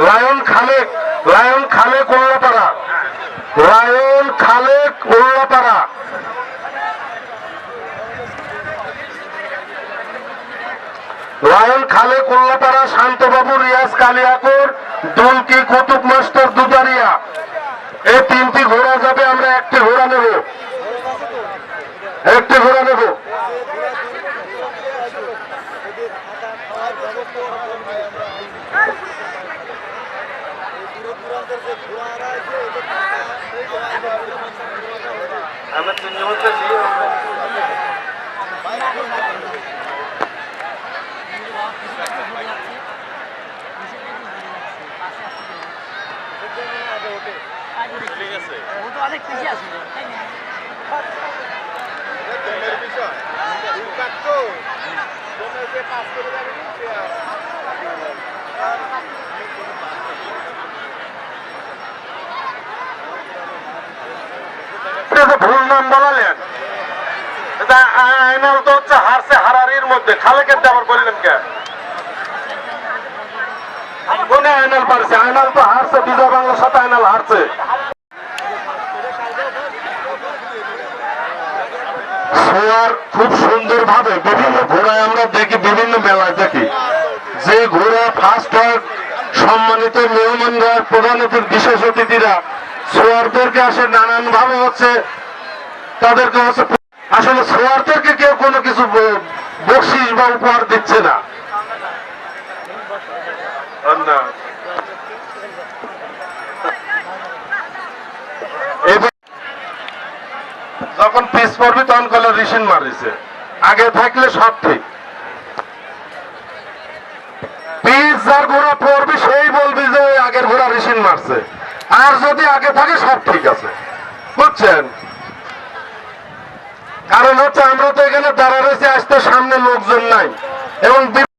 Lion Khalek, lion Khalek Ullapara, lion Khalek Ullapara. Lion Khalek Ullapara, Shantababu, Riaz Kaliakur, Dulki, Kutub master, Dudaria. এই তিনটি ঘোড়া যাবে, আমরা একটি ঘোড়া নেব, একটি ঘোড়া নেব। আমরা তিনজন বলতেছি অনেক বেশি আছে ভুল নাম বলালেন, আইনাল তো হচ্ছে হারছে হারারির মধ্যে, খালেকের আবার বললেন কে? কোনে আইনাল পারছে? আইনাল তো হারছে, বিজয় বাংলার সাথে আইনাল হারছে। সোয়ার খুব সুন্দর ভাবে বিভিন্ন ঘোড়ায় আমরা দেখি, বিভিন্ন মেলায় দেখি, যে ঘোড়া ফার্স্ট হয় সম্মানিত মেহমানরা, প্রধান অতিথি, বিশেষ অতিথিরা সোয়ারদেরকে আসে নানান ভাবে হচ্ছে তাদেরকে হচ্ছে, আসলে সোয়ারদেরকে কেউ কোনো কিছু বকশিস বা উপহার দিচ্ছে না। যখন পিস পড়বি তখন কলে রিসিন মারিছে, আগে থাকলে সব ঠিক। পিস যার ঘোড়া পড়বি সেই বলবি যে ওই আগের ঘোড়া রিসিন মারছে, আর যদি আগে থাকে সব ঠিক আছে, বুঝছেন? কারণ হচ্ছে আমরা তো এখানে দাঁড়া রয়েছি, আসতে সামনে লোকজন নাই এবং